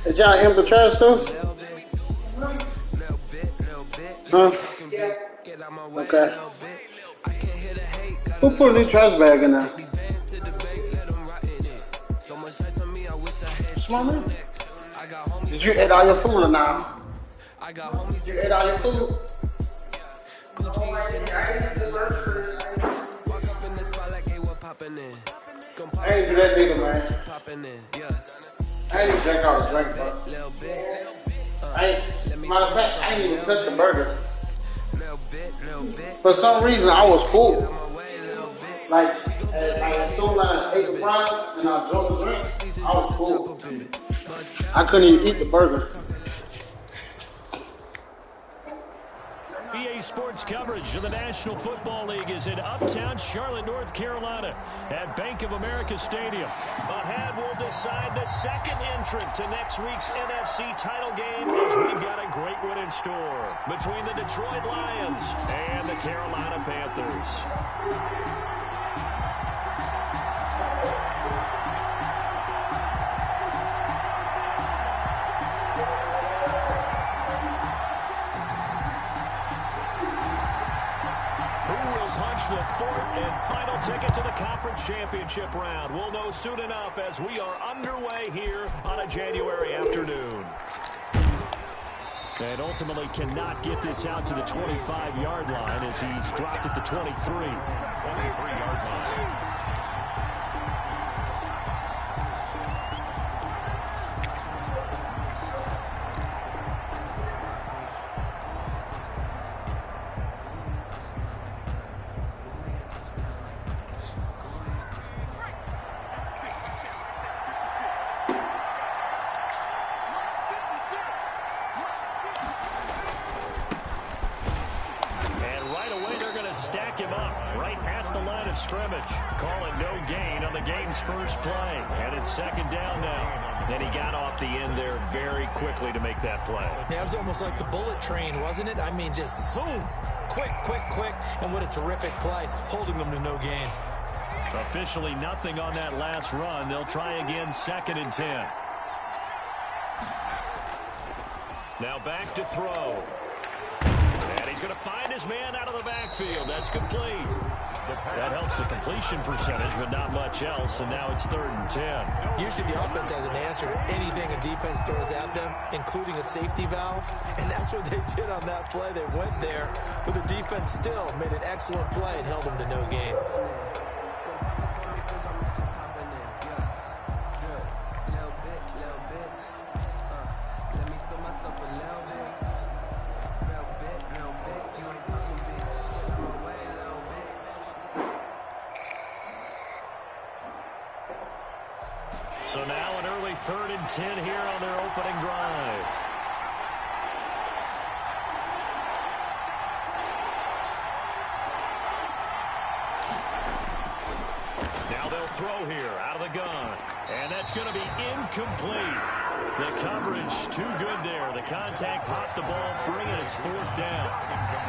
Is y'all empty trash too? Huh? Okay. Who put a new trash bag in there? Smart. Did you eat all your food or not? Did you eat all your food? I ain't do that neither, man. I ain't even drink all the drink, bro. Matter of fact, I ain't even touch the burger. For some reason, I was full. Like as soon as I ate the fries and I drunk the drink, I was full. I couldn't even eat the burger. EA Sports coverage of the National Football League is in uptown Charlotte, North Carolina at Bank of America Stadium. Ahead will decide the second entrant to next week's NFC title game as we've got a great one in store between the Detroit Lions and the Carolina Panthers. The fourth and final ticket to the conference championship round. We'll know soon enough as we are underway here on a January afternoon. And ultimately cannot get this out to the 25-yard line as he's dropped at the 23. 23-yard line. Stack him up right at the line of scrimmage. Calling no gain on the game's first play. And it's second down now. And he got off the end there very quickly to make that play. Yeah, it was almost like the bullet train, wasn't it? I mean, just zoom. Quick, quick, quick. And what a terrific play, holding them to no gain. Officially nothing on that last run. They'll try again, 2nd and 10. Now back to throw. And he's going to find his man out of the backfield. That's complete. That helps the completion percentage, but not much else. And now it's 3rd and 10. Usually the offense has an answer to anything a defense throws at them, including a safety valve. And that's what they did on that play. They went there, but the defense still made an excellent play and held them to no gain. So now an early 3rd and 10 here on their opening drive. Now they'll throw here out of the gun. And that's going to be incomplete. The coverage too good there. The contact popped the ball free, and it's 4th down.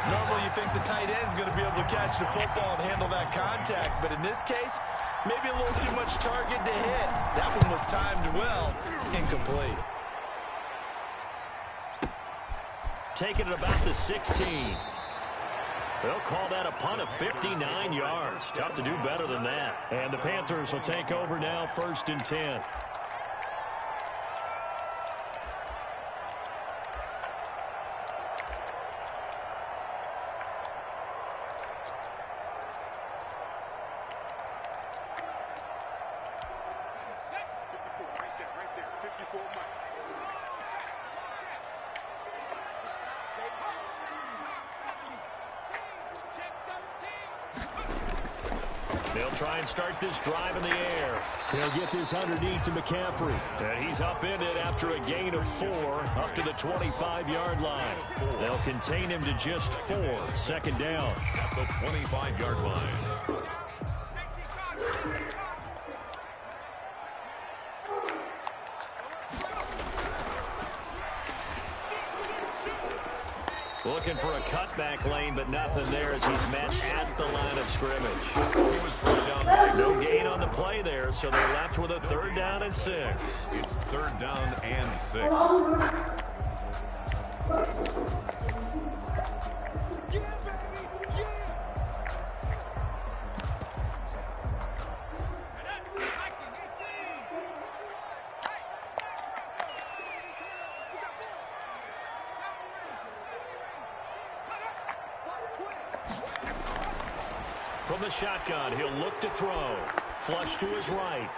Normally you think the tight end's going to be able to catch the football and handle that contact. But in this case, maybe a little too much target to hit. That one was timed well. Incomplete. Taking it about the 16. They'll call that a punt of 59 yards. Tough to do better than that. And the Panthers will take over now, 1st and 10. They'll try and start this drive in the air. He'll get this underneath to McCaffrey. And he's upended after a gain of 4 up to the 25-yard line. They'll contain him to just 4. 2nd down at the 25-yard line. Looking for a cutback lane, but nothing there as he's met at the line of scrimmage. He was brought down by no gain on the play there, so they're left with a 3rd down and 6. It's 3rd down and 6. From the shotgun, he'll look to throw. Flush to his right.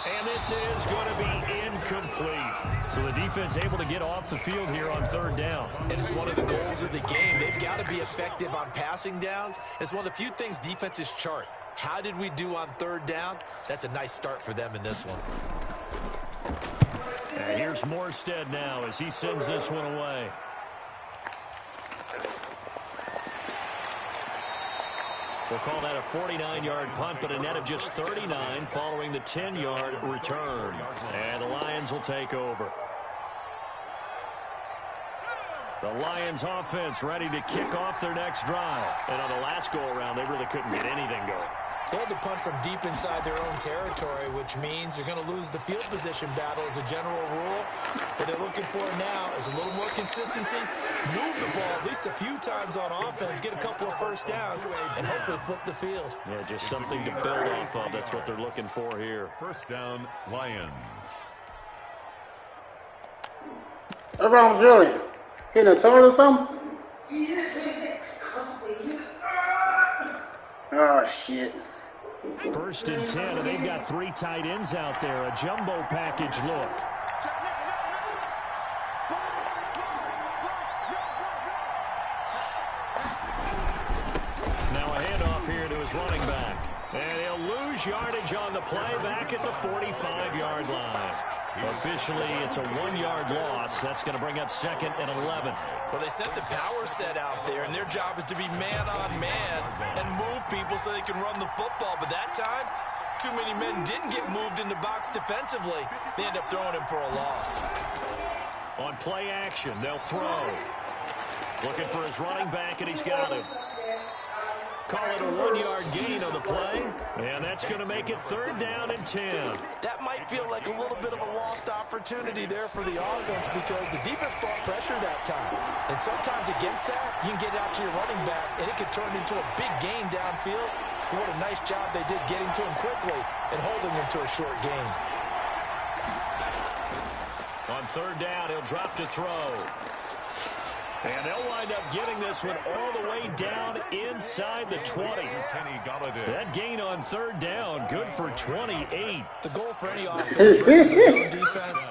And this is going to be incomplete. So the defense able to get off the field here on 3rd down. And it's one of the goals of the game. They've got to be effective on passing downs. It's one of the few things defenses chart. How did we do on 3rd down? That's a nice start for them in this one. And here's Morstead now as he sends this one away. We'll call that a 49-yard punt, but a net of just 39 following the 10-yard return. And the Lions will take over. The Lions offense ready to kick off their next drive. And on the last go-around, they really couldn't get anything going. They had to punt from deep inside their own territory, which means they're going to lose the field position battle as a general rule. What they're looking for now is a little more consistency, move the ball at least a few times on offense, get a couple of 1st downs, and hopefully flip the field. Yeah, just something to build off of. That's what they're looking for here. 1st down, Lions. What's wrong with Julian? Hitting a turn or something? Oh, shit. 1st and 10, and they've got 3 tight ends out there. A jumbo package look. Now a handoff here to his running back. And he'll lose yardage on the play back at the 45-yard line. Officially, it's a 1-yard loss. That's going to bring up 2nd and 11. Well, they sent the power set out there, and their job is to be man-on-man and move people so they can run the football. But that time, too many men didn't get moved in the box defensively. They end up throwing him for a loss. On play action, they'll throw. Looking for his running back, and he's got him. Call it a 1-yard gain on the play, and that's going to make it 3rd down and 10. That might feel like a little bit of a lost opportunity there for the offense because the defense brought pressure that time. And sometimes against that, you can get out to your running back, and it could turn into a big gain downfield. But what a nice job they did getting to him quickly and holding him to a short gain. On 3rd down, he'll drop to throw. And they'll wind up getting this one all the way down inside the 20. That gain on 3rd down, good for 28. The goal for any offense versus zone defense,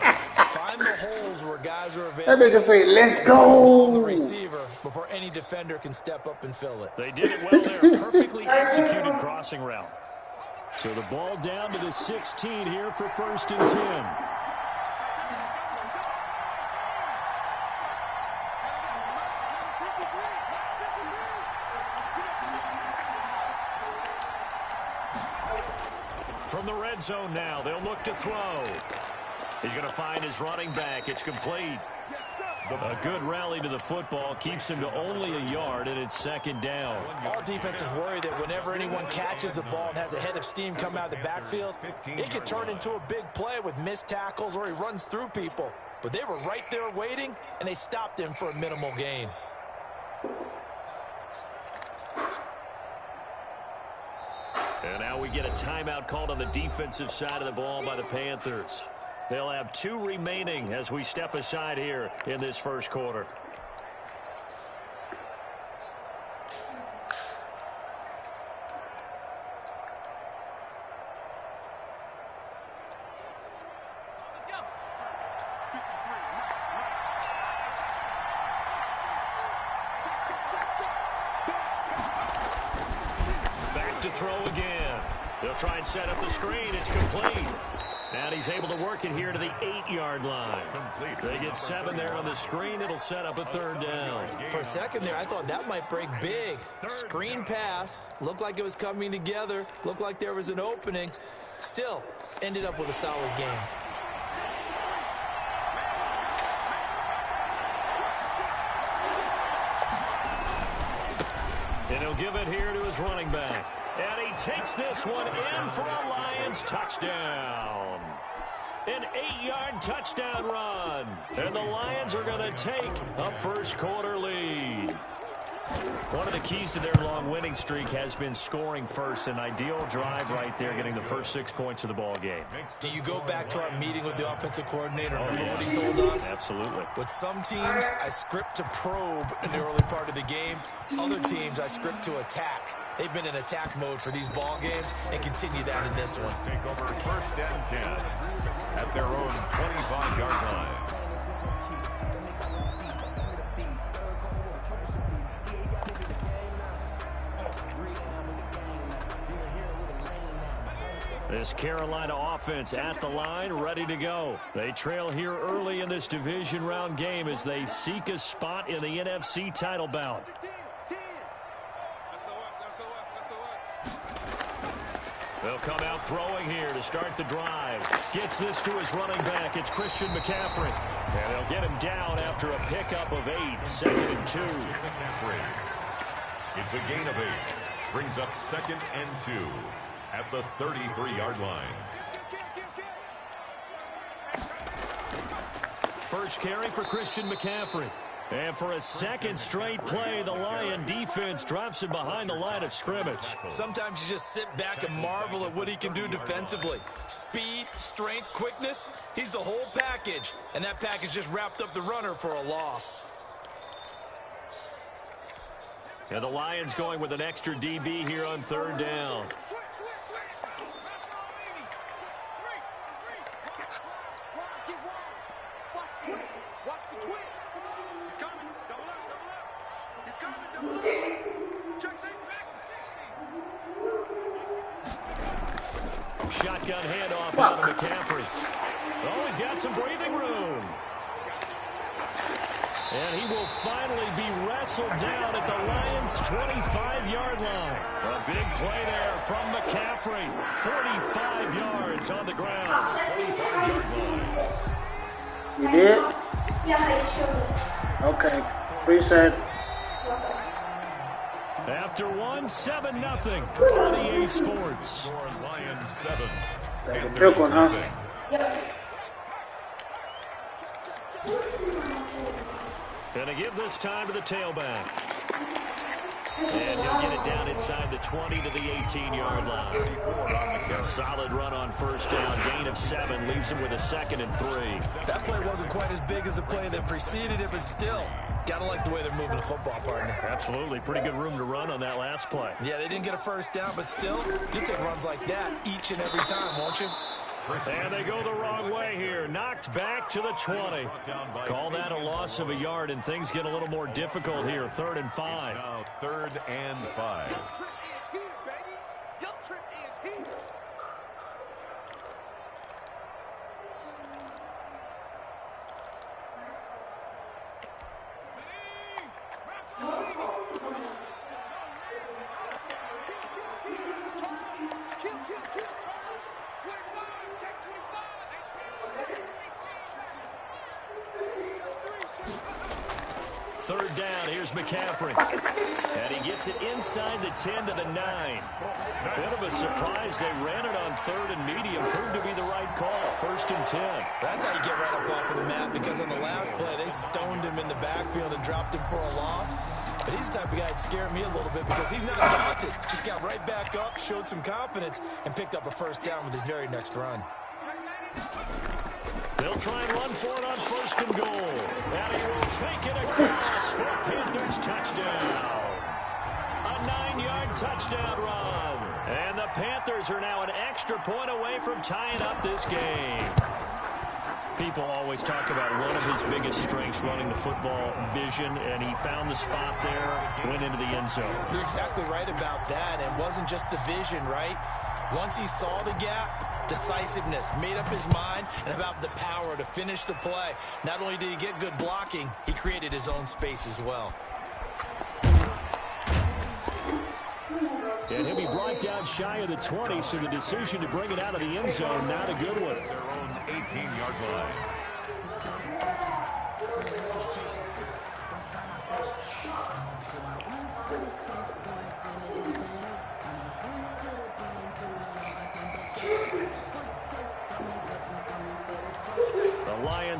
find the holes where guys are available. That nigga say, let's go. The receiver before any defender can step up and fill it. They did it well there. Perfectly executed crossing route. So the ball down to the 16 here for 1st and 10. From the red zone now, they'll look to throw. He's going to find his running back. It's complete. A good rally to the football keeps him to only a yard, and it's 2nd down. All defenses worry that whenever anyone catches the ball and has a head of steam come out of the backfield, it could turn into a big play with missed tackles or he runs through people. But they were right there waiting, and they stopped him for a minimal gain. And now we get a timeout called on the defensive side of the ball by the Panthers. They'll have 2 remaining as we step aside here in this 1st quarter. Back to throw again. They'll try and set up the screen. It's complete. And he's able to work it here to the 8-yard line. They get 7 there on the screen. It'll set up a 3rd down. For a second there, I thought that might break big. Screen pass. Looked like it was coming together. Looked like there was an opening. Still, ended up with a solid game. he'll give it here to his running back. And he takes this one in for a Lions touchdown. An 8-yard touchdown run. And the Lions are going to take a first-quarter lead. One of the keys to their long winning streak has been scoring first. An ideal drive right there, getting the first 6 points of the ball game. Do you go back to our meeting with the offensive coordinator? Remember what he told us? Absolutely. With some teams, I script to probe in the early part of the game. Other teams, I script to attack. They've been in attack mode for these ball games and continue that in this one. Take over first and 10 at their own 25-yard line. This Carolina offense at the line, ready to go. They trail here early in this division round game as they seek a spot in the NFC title bout. They'll come out throwing here to start the drive. Gets this to his running back. It's Christian McCaffrey. And they'll get him down after a pickup of 8, 2nd and 2. It's a gain of 8. Brings up 2nd and 2 at the 33-yard line. First carry for Christian McCaffrey. And for a second straight play, the Lion defense drops him behind the line of scrimmage. Sometimes you just sit back and marvel at what he can do defensively. Speed, strength, quickness, he's the whole package. And that package just wrapped up the runner for a loss. And the Lions going with an extra DB here on 3rd down. Shotgun handoff out to McCaffrey. Oh, he's got some breathing room. And he will finally be wrestled down at the Lions' 25-yard line. A big play there from McCaffrey. 45 yards on the ground. 45-yard line. You did? Yeah, I showed it. Okay. Appreciate it. After 7-0 on EA Sports. Lions 7. That's a big one, huh? Yep. Gonna give this time to the tailback. And he'll get it down inside the 20 to the 18-yard line. A solid run on first down. Gain of 7 leaves him with a 2nd and 3. That play wasn't quite as big as the play that preceded it, but still, gotta like the way they're moving the football, partner. Absolutely. Pretty good room to run on that last play. Yeah, they didn't get a first down, but still, you take runs like that each and every time, won't you? And they go the wrong way here. Knocked back to the 20. Call that a loss of a yard, and things get a little more difficult here. 3rd and 5. Now 3rd and 5. Third down, here's McCaffrey. And he gets it inside the 10 to the 9. Bit of a surprise. They ran it on 3rd and medium. Proved to be the right call. 1st and 10. That's how you get right up off of the map, because on the last play, they stoned him in the backfield and dropped him for a loss. But he's the type of guy that scared me a little bit because he's not daunted. Just got right back up, showed some confidence, and picked up a first down with his very next run. They'll try and run for it on 1st and goal. And he will take it across for a Panthers touchdown. A 9-yard touchdown run. And the Panthers are now an extra point away from tying up this game. People always talk about one of his biggest strengths, running the football, vision, and he found the spot there, went into the end zone. You're exactly right about that. It wasn't just the vision, right? Once he saw the gap, decisiveness, made up his mind, and about the power to finish the play. Not only did he get good blocking, he created his own space as well. And he'll be brought down shy of the 20, so the decision to bring it out of the end zone, not a good one. Their own 18-yard line.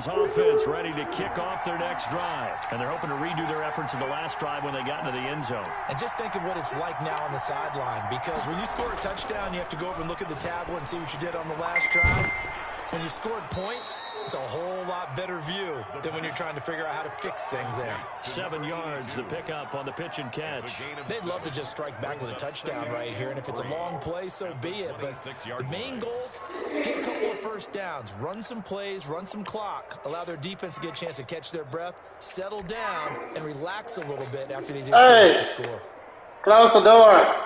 Lions offense ready to kick off their next drive. And they're hoping to redo their efforts in the last drive when they got into the end zone. And just think of what it's like now on the sideline, because when you score a touchdown, you have to go over and look at the tablet and see what you did on the last drive. When you scored points, it's a whole lot better view than when you're trying to figure out how to fix things there. 7 yards, the pickup on the pitch and catch. They'd love to just strike back with a touchdown right here, and if it's a long play, so be it. But the main goal, get a couple of first downs, run some plays, run some clock, allow their defense to get a chance to catch their breath, settle down, and relax a little bit after they just get the score. Close the door.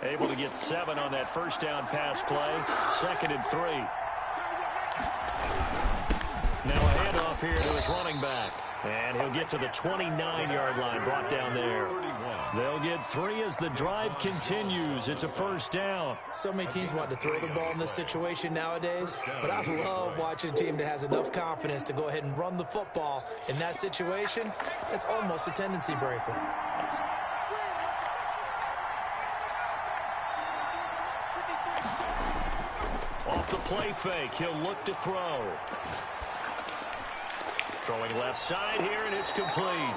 Able to get 7 on that first down pass play. 2nd and 3. Now a handoff here to his running back. And he'll get to the 29-yard line, brought down there. They'll get 3 as the drive continues. It's a first down. So many teams want to throw the ball in this situation nowadays, but I love watching a team that has enough confidence to go ahead and run the football. In that situation, it's almost a tendency breaker. Off the play fake, he'll look to throw. Throwing left side here, and it's complete.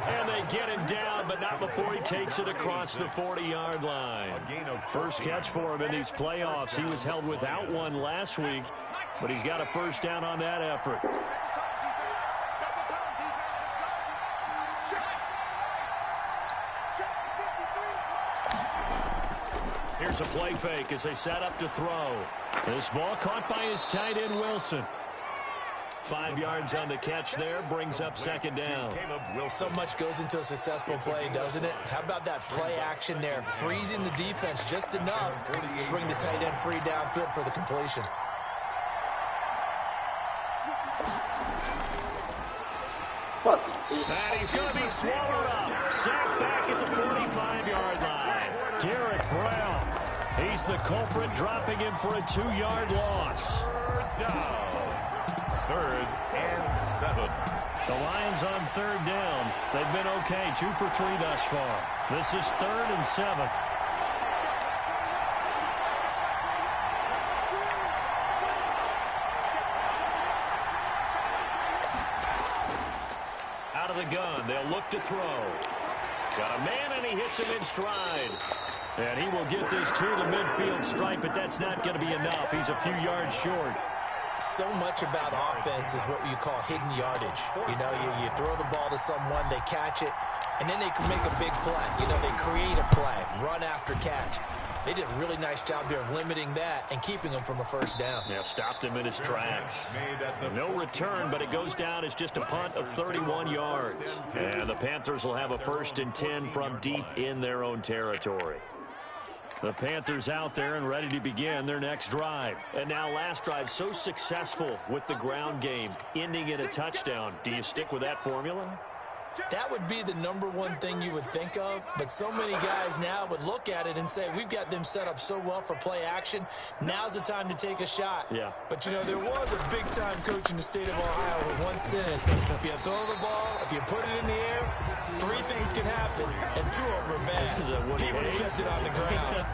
And they get him down, but not before he takes it across the 40-yard line. First catch for him in these playoffs. He was held without one last week, but he's got a first down on that effort. Here's a play fake as they set up to throw. This ball caught by his tight end, Wilson. 5 yards on the catch there, brings up 2nd down. So much goes into a successful play, doesn't it? How about that play action there, freezing the defense just enough to bring the tight end free downfield for the completion. And he's going to be swallowed up. Sacked back at the 45-yard line. Derek Brown. He's the culprit, dropping him for a 2-yard loss. Down. 3rd and 7. The Lions on 3rd down. They've been okay, 2 for 3 thus far. This is 3rd and 7. Out of the gun, they'll look to throw. Got a man, and he hits him in stride. And he will get this to the midfield stripe, but that's not going to be enough. He's a few yards short. So much about offense is what you call hidden yardage. You know, you throw the ball to someone, they catch it, and then they can make a big play. You know, they create a play, run after catch. They did a really nice job there of limiting that and keeping him from a first down. Yeah, stopped him in his tracks. No return, but it goes down as just a punt of 31 yards. And the Panthers will have a 1st and 10 from deep in their own territory. The Panthers out there and ready to begin their next drive. And now last drive so successful with the ground game, ending in a touchdown. Do you stick with that formula? That would be the #1 thing you would think of, but so many guys now would look at it and say, we've got them set up so well for play action, now's the time to take a shot. Yeah. But, you know, there was a big-time coach in the state of Ohio who once said, if you throw the ball, if you put it in the air, 3 things can happen, and 2 of them are bad. He would have kept it on the ground.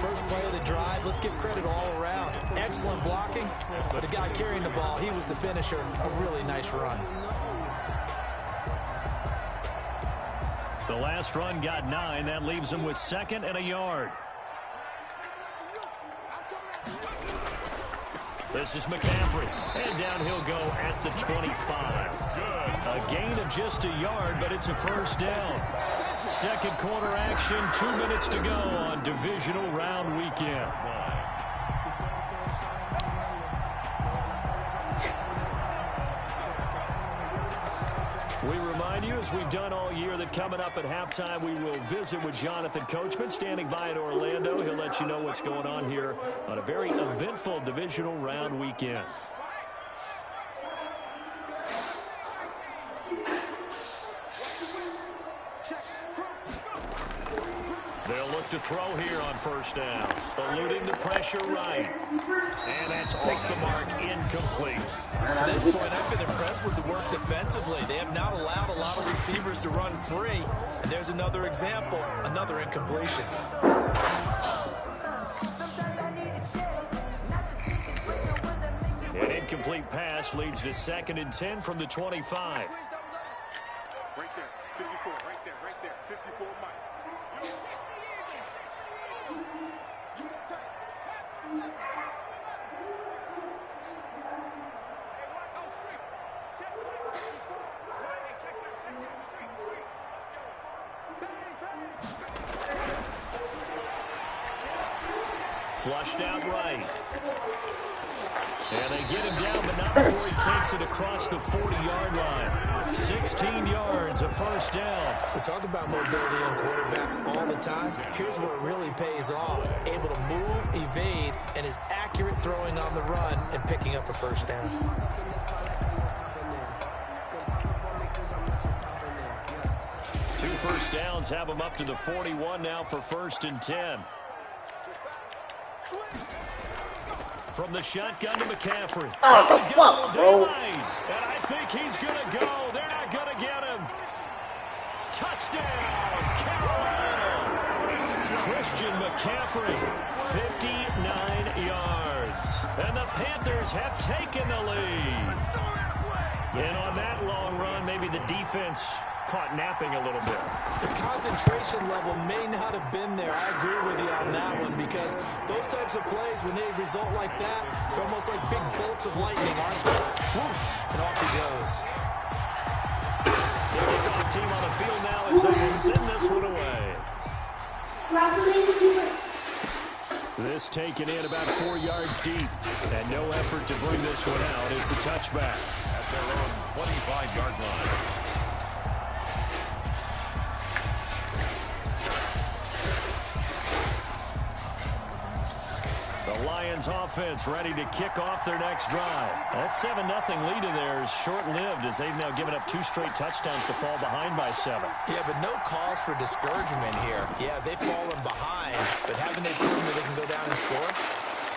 First play of the drive, let's give credit all around. Excellent blocking, but the guy carrying the ball, he was the finisher. A really nice run. The last run got 9. That leaves him with 2nd and a yard. This is McCaffrey. And down he'll go at the 25. A gain of just a yard, but it's a first down. Second quarter action, 2 minutes to go on divisional round weekend. We remind you, as we've done all year, that coming up at halftime, we will visit with Jonathan Coachman, standing by in Orlando. He'll let you know what's going on here on a very eventful divisional round weekend. They'll look to throw here on first down. Eluding the pressure right. And that's off the mark, incomplete. To this point, I've been impressed with the work defensively. They have not allowed a lot of receivers to run free. And there's another example, another incompletion. incomplete pass leads to 2nd and 10 from the 25. Right there, 54, right there, 54 Mike. Flushed out right. And they get him down, but not before he takes it across the 40-yard line. 16 yards, a first down. We talk about mobility on quarterbacks all the time. Here's where it really pays off. Able to move, evade, and is accurate throwing on the run and picking up a first down. 2 first downs have him up to the 41 now for 1st and 10. From the shotgun to McCaffrey. Oh, the fuck, bro? And I think he's going to go. They're not going to get him. Touchdown, Carolina. Christian McCaffrey, 59 yards. And the Panthers have taken the lead. And on that long run, maybe the defense caught napping a little bit. The concentration level may not have been there. I agree with you on that one, because those types of plays, when they result like that, they're almost like big bolts of lightning, aren't they? Whoosh, and off he goes. The kickoff team on the field now as they will send this one away. This taken in about 4 yards deep, and no effort to bring this one out. It's a touchback. At their own 25-yard line. The Lions offense ready to kick off their next drive. That 7-0 lead of theirs short-lived as they've now given up 2 straight touchdowns to fall behind by 7. Yeah, but no cause for discouragement here. Yeah, they've fallen behind, but haven't they proven that they can go down and score?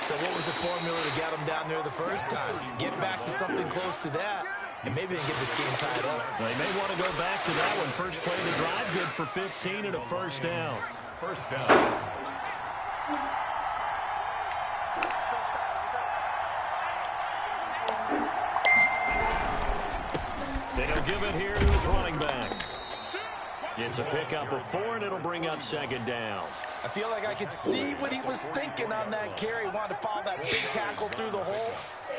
So what was the formula to get them down there the first time? Get back to something close to that, and maybe they can get this game tied up. They may want to go back to that one. First play of the drive, good for 15 and a first down. First down. They'll give it here to his running back. It's a pickup of 4, and it'll bring up 2nd down. I feel like I could see what he was thinking on that carry. Wanted to follow that big tackle through the hole.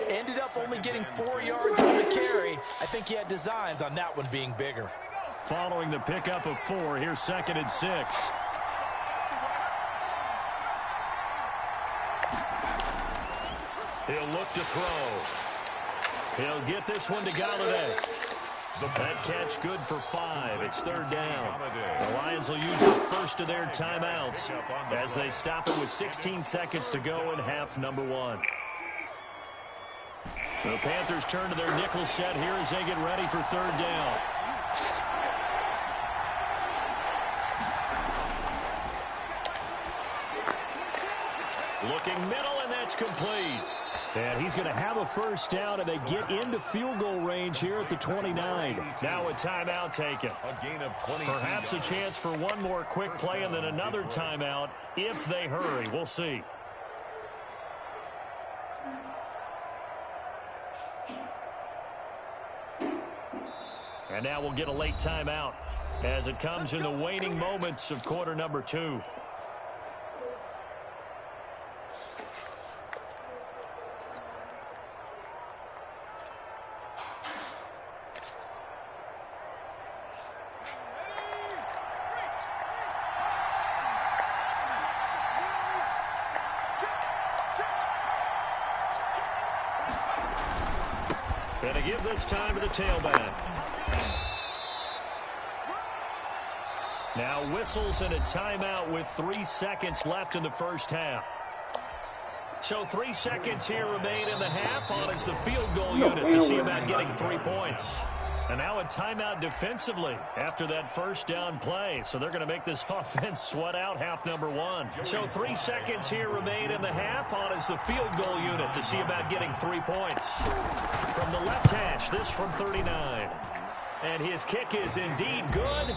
Ended up only getting 4 yards on the carry. I think he had designs on that one being bigger. Following the pickup of 4, here's 2nd and 6. He'll look to throw. He'll get this one to Galladay. That catch good for 5. It's 3rd down. The Lions will use the first of their timeouts as they stop it with 16 seconds to go in half number 1. The Panthers turn to their nickel set here as they get ready for 3rd down. Looking middle, and that's complete. And he's going to have a first down, and they get into field goal range here at the 29. Now a timeout taken. A gain of 20. Perhaps a chance for one more quick play and then another timeout if they hurry. We'll see. And now we'll get a late timeout as it comes in the waning moments of quarter number 2. And to give this time to the tailback. Now whistles and a timeout with 3 seconds left in the first half. So 3 seconds here remain in the half on as the field goal unit to see about getting 3 points. And now a timeout defensively after that first down play. So they're going to make this offense sweat out half number 1. So 3 seconds here remain in the half on as the field goal unit to see about getting 3 points. From the left hash, this from 39. And his kick is indeed good.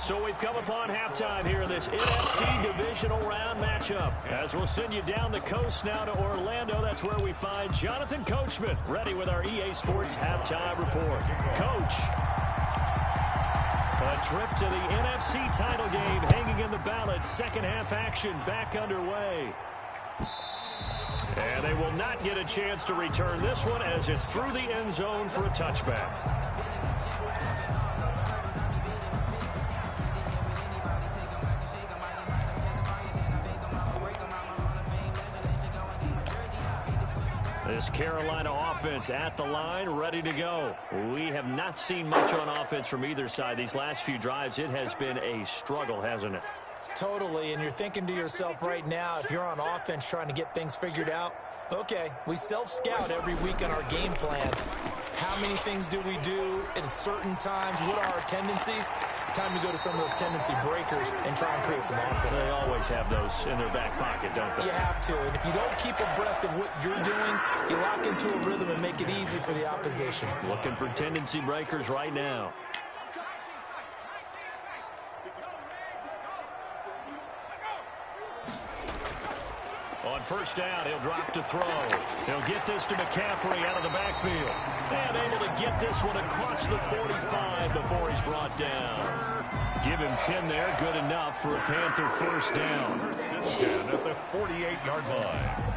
So we've come upon halftime here in this NFC divisional round matchup. As we'll send you down the coast now to Orlando, that's where we find Jonathan Coachman ready with our EA Sports halftime report. Coach, a trip to the NFC title game hanging in the balance. Second half action back underway. And they will not get a chance to return this one as it's through the end zone for a touchback. This Carolina offense at the line, ready to go. We have not seen much on offense from either side. These last few drives, it has been a struggle, hasn't it? Totally, and you're thinking to yourself right now, if you're on offense trying to get things figured out, okay, we self-scout every week on our game plan. How many things do we do at certain times? What are our tendencies? Time to go to some of those tendency breakers and try and create some offense. They always have those in their back pocket, don't they? You have to, and if you don't keep abreast of what you're doing, you lock into a rhythm and make it easy for the opposition. Looking for tendency breakers right now. On first down, he'll drop to throw. He'll get this to McCaffrey out of the backfield. And able to get this one across the 45 before he's brought down. Give him 10 there, good enough for a Panther first down. First and 10 at the 48-yard line.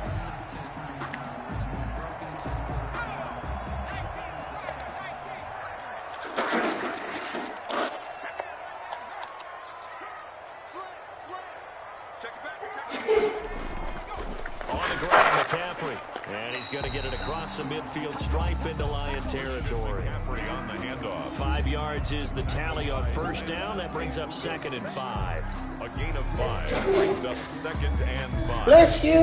And he's going to get it across the midfield stripe into Lion territory. On the handoff. 5 yards is the tally on first down. That brings up 2nd and 5. A gain of 5 brings up 2nd and 5. Bless you.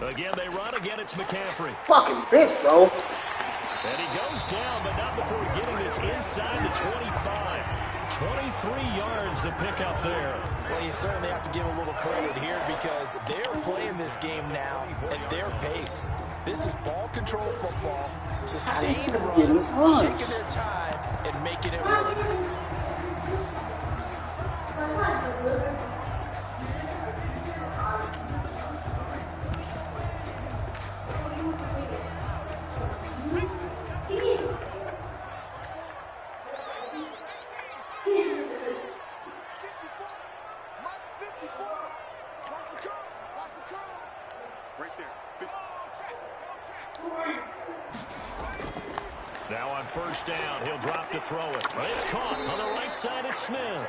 Again, they run. Again, it's McCaffrey. Fucking bitch, bro. And he goes down, but not before getting this inside the 25. 23 yards to pick up there. Well, you certainly have to give a little credit here because they're playing this game now at their pace. This is ball control football, sustained runs, taking their time and making it work. Now on first down, he'll drop to throw it. But it's caught on the right side at Smith.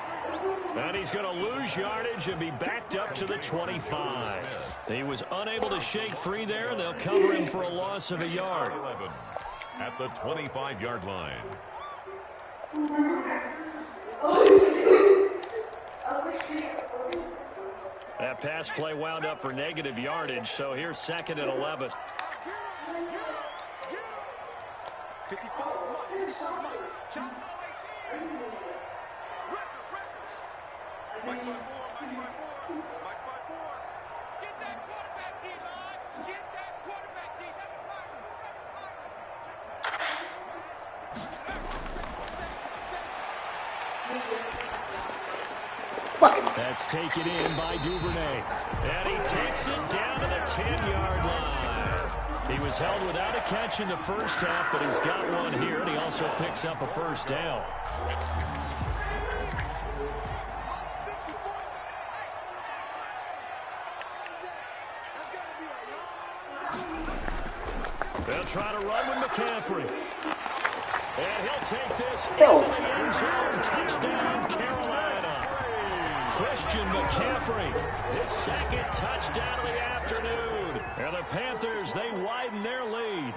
And he's going to lose yardage and be backed up to the 25. He was unable to shake free there. They'll cover him for a loss of a yard. 11 at the 25-yard line. That pass play wound up for negative yardage, so here's 2nd and 11. That's taken in by Duvernay. And he takes it down to the 10-yard line. He was held without a catch in the first half, but he's got one here, and he also picks up a first down. They'll try to run with McCaffrey. And he'll take this into the end zone. Touchdown, Carolina. Christian McCaffrey, his 2nd touchdown of the afternoon. And the Panthers, they widen their lead.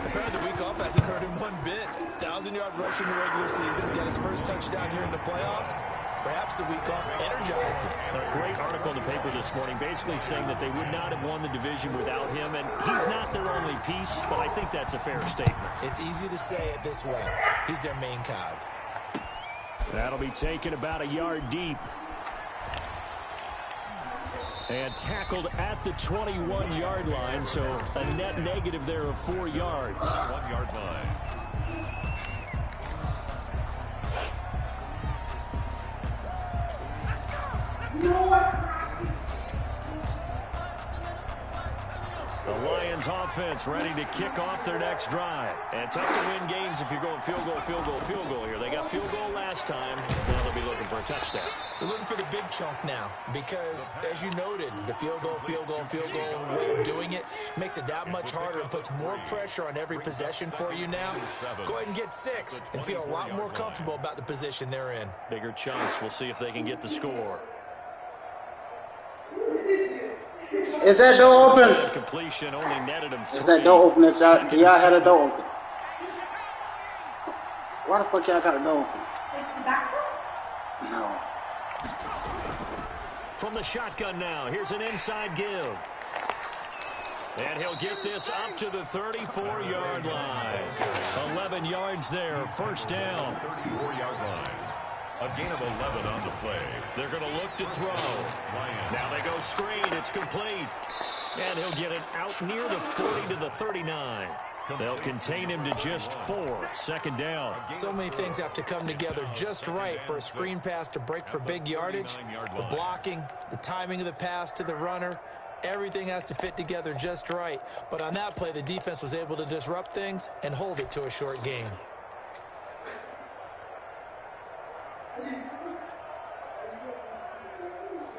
Apparently the week off hasn't hurt him one bit. 1,000-yard rush in the regular season. Got his first touchdown here in the playoffs. Perhaps the week off energized him. A great article in the paper this morning basically saying that they would not have won the division without him. And he's not their only piece, but I think that's a fair statement. It's easy to say it this way. He's their main cog. That'll be taken about a yard deep. And tackled at the 21-yard line, so a net negative there of 4 yards. 1-yard line. The Lions offense ready to kick off their next drive. And tough to win games if you're going field goal, field goal, field goal here. They got field goal last time. Now they'll be looking for a touchdown. They're looking for the big chunk now because, as you noted, the field goal way of doing it makes it that much harder and puts more pressure on every possession for you now. Go ahead and get 6 and feel a lot more comfortable about the position they're in. Bigger chunks. We'll see if they can get the score. Is that door open? Completion only netted him 3. Is that door open? Y'all had a door open. Why the fuck y'all got a door open? No. From the shotgun now, here's an inside give. And he'll get this up to the 34-yard line. 11 yards there, first down. 34-yard line. A gain of 11 on the play. They're going to look to throw. Now they go screen. It's complete. And he'll get it out near the 40 to the 39. They'll contain him to just 4. Second down. So many things have to come together just right for a screen pass to break for big yardage. The blocking, the timing of the pass to the runner, everything has to fit together just right. But on that play, the defense was able to disrupt things and hold it to a short gain.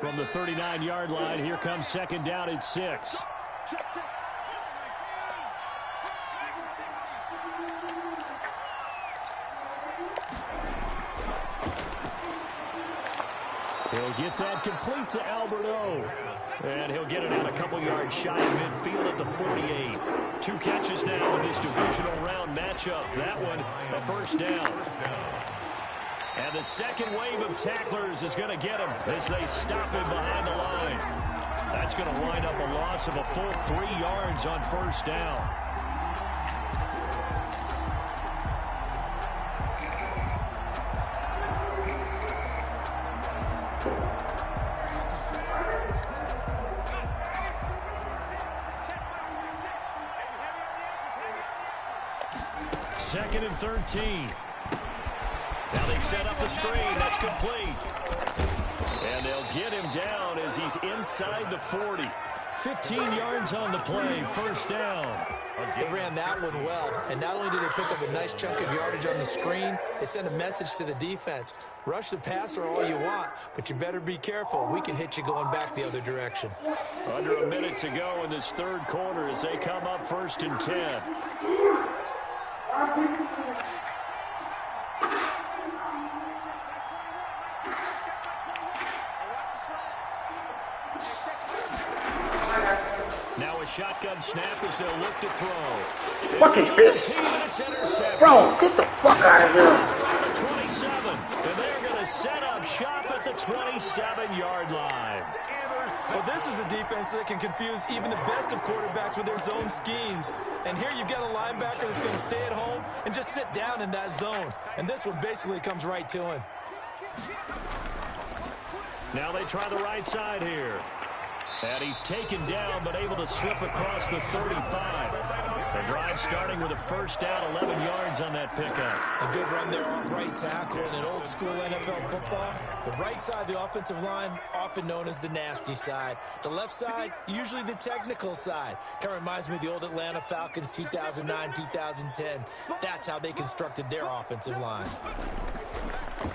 From the 39-yard line, here comes second down at 6. He'll get that complete to Alberto. And he'll get it out a couple yards shy of midfield at the 48. 2 catches now in this divisional round matchup. That one, a first down. And the second wave of tacklers is going to get him as they stop him behind the line. That's going to wind up a loss of a full 3 yards on first down. Second and 13. Now they set up the screen. That's complete. And they'll get him down as he's inside the 40. 15 yards on the play. First down. They ran that one well. And not only did they pick up a nice chunk of yardage on the screen, they sent a message to the defense. Rush the passer all you want, but you better be careful. We can hit you going back the other direction. Under a minute to go in this third quarter as they come up first and 10. Now a shotgun snap as they'll look to throw. Fucking bitch. Bro, get the fuck out of here. The 27. And they're going to set up shop at the 27-yard line. Well, this is a defense that can confuse even the best of quarterbacks with their zone schemes. And here you've got a linebacker that's going to stay at home and just sit down in that zone. And this one basically comes right to him. Now they try the right side here. And he's taken down, but able to slip across the 35. The drive starting with a first down, 11 yards on that pickup. A good run there off right tackle in an old school NFL football. The right side of the offensive line, often known as the nasty side. The left side, usually the technical side. Kind of reminds me of the old Atlanta Falcons 2009, 2010. That's how they constructed their offensive line.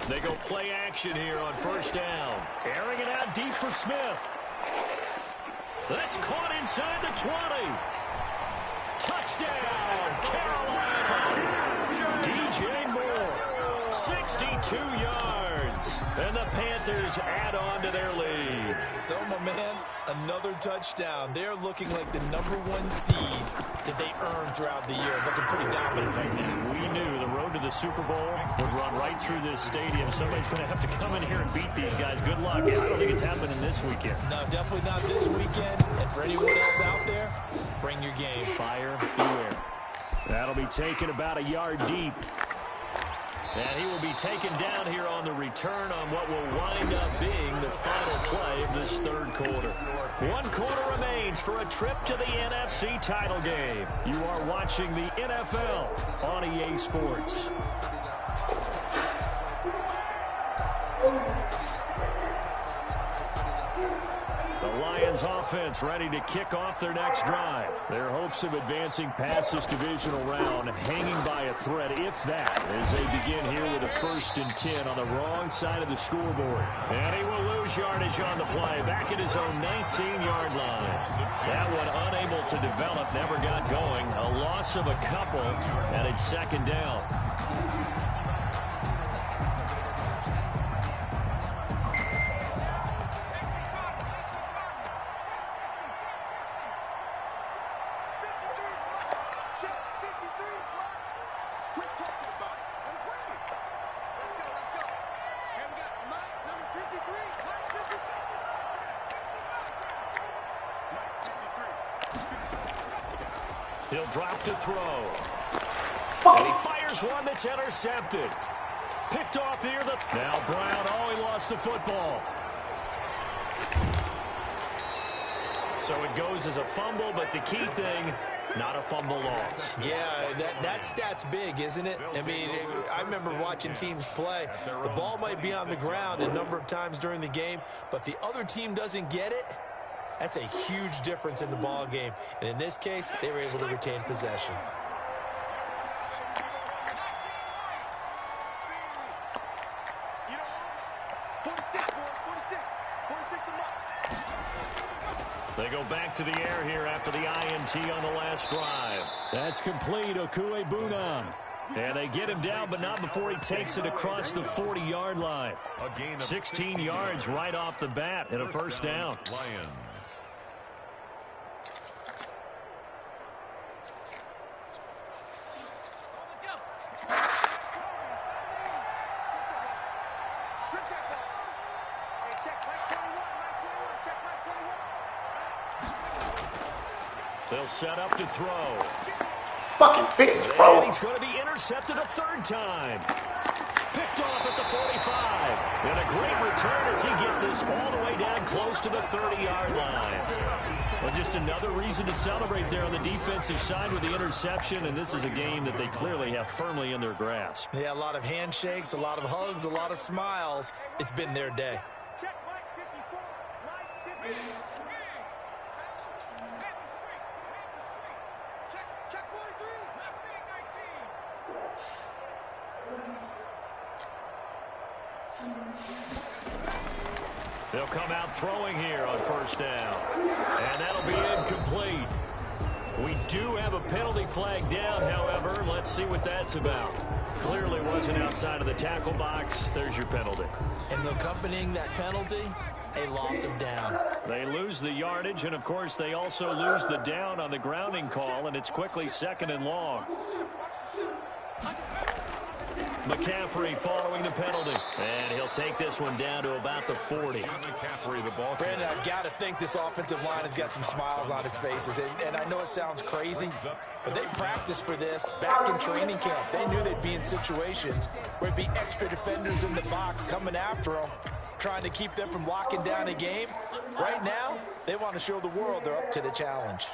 They go play action here on first down. Airing it out deep for Smith. That's caught inside the 20. Touchdown, Carolina. DJ Moore, 62 yards. And the Panthers add on to their lead. So, my man, another touchdown. They're looking like the #1 seed that they earned throughout the year. Looking pretty dominant right now. We knew the road to the Super Bowl would run right through this stadium. Somebody's going to have to come in here and beat these guys. Good luck. I don't think it's happening this weekend. No, definitely not this weekend. And for anyone else out there, bring your game. Buyer beware. That'll be taken about a yard deep. And he will be taken down here on the return on what will wind up being the final play of this third quarter. 1 quarter remains for a trip to the NFC title game. You are watching the NFL on EA Sports. The Lions offense ready to kick off their next drive. Their hopes of advancing past this divisional round hanging by a thread, if that, as they begin here with a 1st and 10 on the wrong side of the scoreboard. And he will lose yardage on the play, back at his own 19-yard line. That one unable to develop, never got going. A loss of a couple, and it's 2nd down. He'll drop to throw. And he fires one that's intercepted. Picked off near the... Now Brown, oh, he lost the football. So it goes as a fumble, but the key thing, not a fumble loss. Yeah, that stat's big, isn't it? I mean, I remember watching teams play. The ball might be on the ground a number of times during the game, but the other team doesn't get it. That's a huge difference in the ball game. And in this case, they were able to retain possession. They go back to the air here after the INT on the last drive. That's complete, Okuebunam. And they get him down, but not before he takes it across the 40-yard line. 16 yards right off the bat and a 1st down. Lions. They'll set up to throw. Fucking bitch, bro. And he's going to be intercepted a 3rd time. Picked off at the 45. And a great return as he gets this all the way down close to the 30-yard line. Well, just another reason to celebrate there on the defensive side with the interception, and this is a game that they clearly have firmly in their grasp. Yeah, a lot of handshakes, a lot of hugs, a lot of smiles. It's been their day. They'll come out throwing here on 1st down. And that'll be incomplete. We do have a penalty flag down, however. Let's see what that's about. Clearly wasn't outside of the tackle box. There's your penalty. And accompanying that penalty, a loss of down. They lose the yardage, and, of course, they also lose the down on the grounding call, and it's quickly 2nd and long. McCaffrey following the penalty. And he'll take this one down to about the 40. McCaffrey, the ball. Brandon, I've got to think this offensive line has got some smiles on its faces. And I know it sounds crazy, but they practiced for this back in training camp. They knew they'd be in situations where it'd be extra defenders in the box coming after them, trying to keep them from locking down a game. Right now, they want to show the world they're up to the challenge.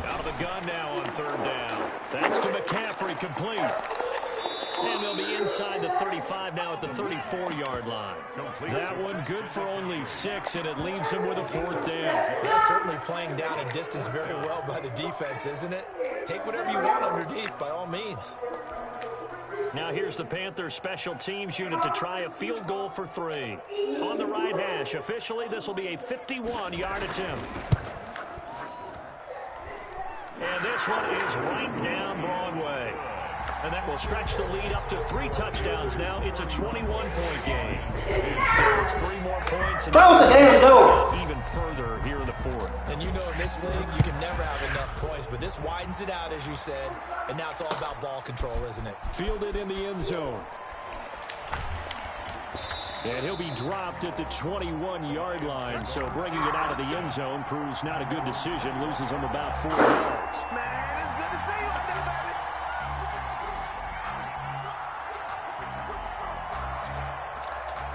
Out of the gun now on 3rd down. That's to McCaffrey, complete. And they'll be inside the 35 now at the 34-yard line. That one good for only 6, and it leaves him with a 4th down. They're certainly playing down a distance very well by the defense, isn't it? Take whatever you want underneath, by all means. Now here's the Panthers special teams unit to try a field goal for 3. On the right hash, officially this will be a 51-yard attempt. And this one is right down Broadway. And that will stretch the lead up to 3 touchdowns now. It's a 21-point game. So it's 3 more points. And Close the damn door. Even further here in the 4th. And you know in this league, you can never have enough points. But this widens it out, as you said. And now it's all about ball control, isn't it? Fielded in the end zone. And he'll be dropped at the 21-yard line. So bringing it out of the end zone proves not a good decision. Loses him about 4 yards.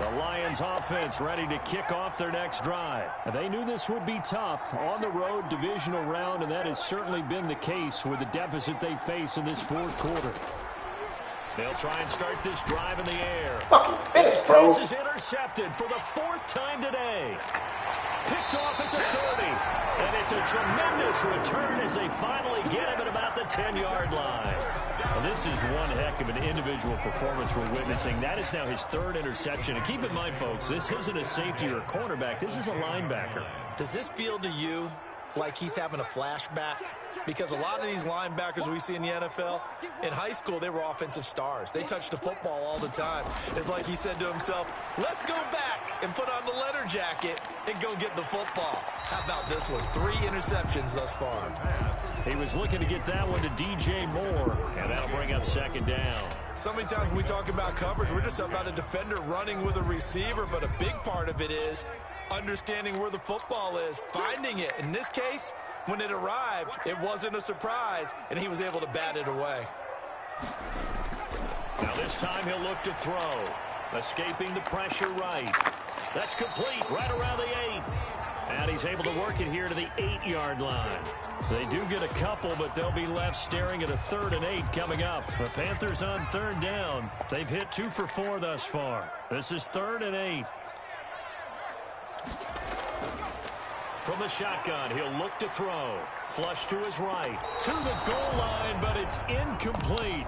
The Lions offense ready to kick off their next drive. They knew this would be tough on the road divisional round, and that has certainly been the case with the deficit they face in this fourth quarter. They'll try and start this drive in the air. This pass is intercepted for the 4th time today. Picked off at the 30. And it's a tremendous return as they finally get him at about the 10-yard line. And this is one heck of an individual performance we're witnessing. That is now his 3rd interception. And keep in mind, folks, this isn't a safety or a cornerback. This is a linebacker. Does this feel to you like he's having a flashback? Because a lot of these linebackers we see in the NFL, in high school, they were offensive stars. They touched the football all the time. It's like he said to himself, let's go back and put on the letter jacket and go get the football. How about this one? 3 interceptions thus far. He was looking to get that one to DJ Moore, and that'll bring up 2nd down. So many times when we talk about coverage, we're just about a defender running with a receiver, but a big part of it is understanding where the football is, finding it. In this case, when it arrived, it wasn't a surprise, and he was able to bat it away. Now this time he'll look to throw. Escaping the pressure right. That's complete right around the 8. And he's able to work it here to the 8-yard line. They do get a couple, but they'll be left staring at a 3rd and 8 coming up. The Panthers on 3rd down. They've hit 2 for 4 thus far. This is 3rd and 8. From the shotgun, he'll look to throw. Flush to his right. To the goal line, but it's incomplete.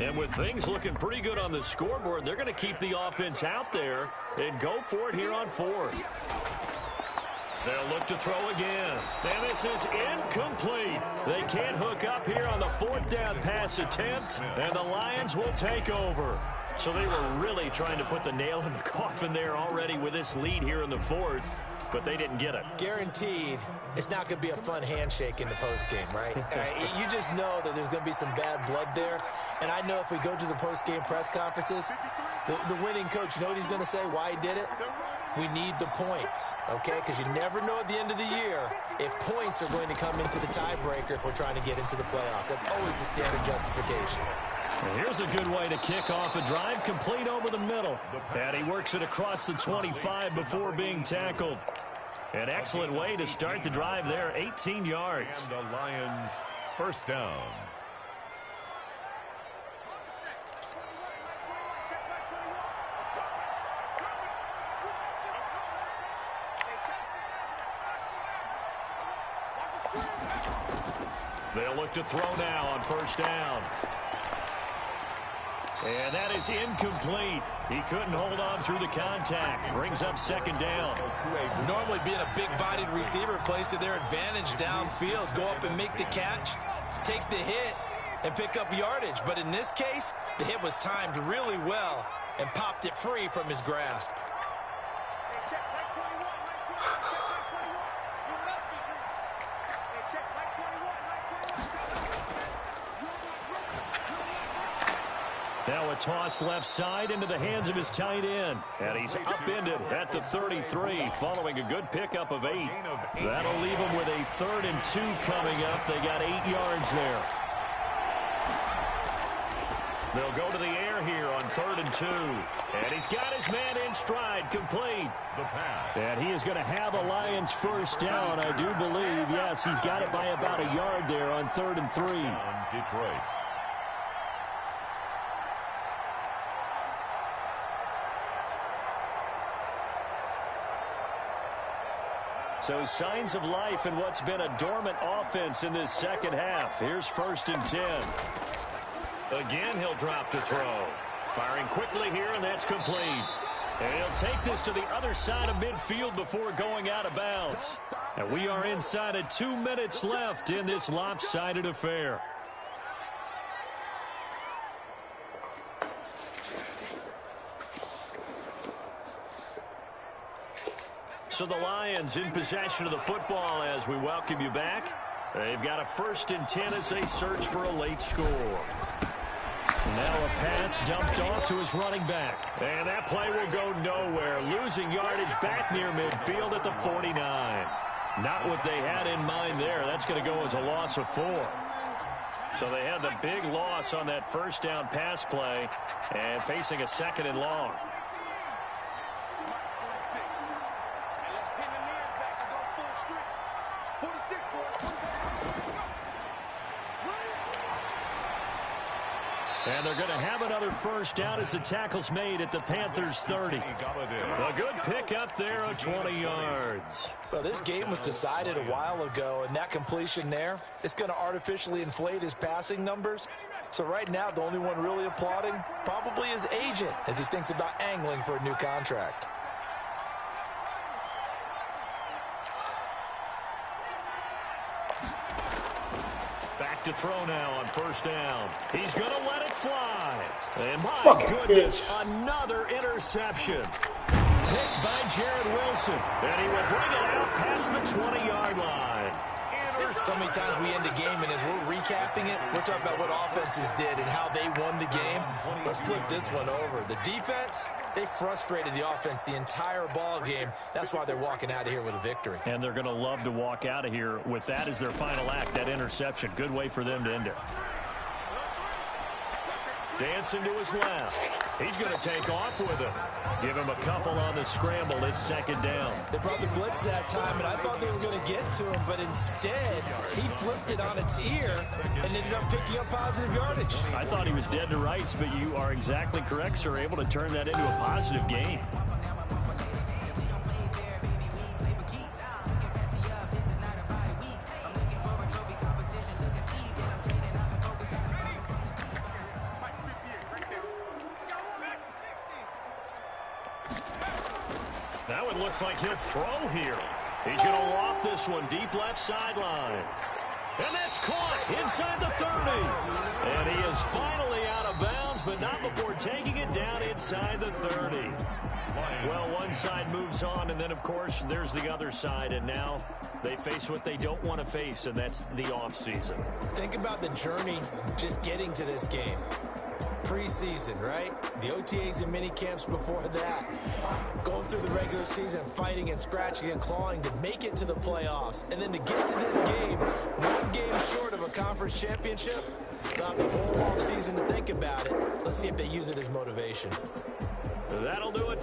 And with things looking pretty good on the scoreboard, they're going to keep the offense out there and go for it here on 4th. They'll look to throw again. And this is incomplete. They can't hook up here on the 4th down pass attempt, and the Lions will take over. So they were really trying to put the nail in the coffin there already with this lead here in the 4th, but they didn't get it. Guaranteed, it's not going to be a fun handshake in the postgame, right? You just know that there's going to be some bad blood there. And I know if we go to the postgame press conferences, the winning coach, you know what he's going to say, why he did it? We need the points, okay? Because you never know at the end of the year if points are going to come into the tiebreaker if we're trying to get into the playoffs. That's always the standard justification. And here's a good way to kick off a drive, complete over the middle. And he works it across the 25 before being tackled. An excellent way to start the drive there, 18 yards. And the Lions, 1st down. They'll look to throw now on 1st down. And that is incomplete. He couldn't hold on through the contact. Brings up 2nd down. Normally being a big-bodied receiver plays to their advantage downfield. Go up and make the catch, take the hit, and pick up yardage. But in this case, the hit was timed really well and popped it free from his grasp. Now a toss left side into the hands of his tight end. And he's upended at the 33 following a good pickup of 8. That'll leave him with a 3rd and 2 coming up. They got 8 yards there. They'll go to the air here on 3rd and 2. And he's got his man in stride, complete. The pass. And he is going to have a Lions 1st down, I do believe. Yes, he's got it by about a yard there on 3rd and 3. Detroit. So signs of life in what's been a dormant offense in this 2nd half. Here's 1st and 10. Again, he'll drop to throw. Firing quickly here, and that's complete. And he'll take this to the other side of midfield before going out of bounds. And we are inside of 2 minutes left in this lopsided affair. So the Lions in possession of the football as we welcome you back. They've got a 1st and 10 as they search for a late score. Now a pass dumped off to his running back. And that play will go nowhere. Losing yardage back near midfield at the 49. Not what they had in mind there. That's going to go as a loss of 4. So they had the big loss on that 1st down pass play and facing a 2nd and long. And they're going to have another 1st down as the tackle's made at the Panthers' 30. A good pick up there of 20 yards. Well, this game was decided a while ago, and that completion there is going to artificially inflate his passing numbers. So right now, the only one really applauding probably his agent as he thinks about angling for a new contract. Back to throw now on 1st down. He's going to let it fly. And my goodness, another interception. Picked by Jared Wilson. And he will bring it out past the 20-yard line. So many times we end a game, and as we're recapping it, we're talking about what offenses did and how they won the game. Let's flip this one over. The defense, they frustrated the offense the entire ball game. That's why they're walking out of here with a victory. And they're going to love to walk out of here with that as their final act, that interception. Good way for them to end it. Dancing to his left. He's going to take off with it. Give him a couple on the scramble. It's 2nd down. They brought the blitz that time, and I thought they were going to get to him, but instead, he flipped it on its ear and ended up picking up positive yardage. I thought he was dead to rights, but you are exactly correct, sir. Able to turn that into a positive gain. Now it looks like he'll throw here. He's going to loft this one deep left sideline. And that's caught inside the 30. And he is finally out of bounds, but not before taking it down inside the 30. Well, one side moves on, and then, of course, there's the other side. And now they face what they don't want to face, and that's the offseason. Think about the journey just getting to this game. Preseason, right? The OTAs and mini camps before that. Going through the regular season, fighting and scratching and clawing to make it to the playoffs. And then to get to this game, one game short of a conference championship, they'll have the whole offseason to think about it. Let's see if they use it as motivation. That'll do it.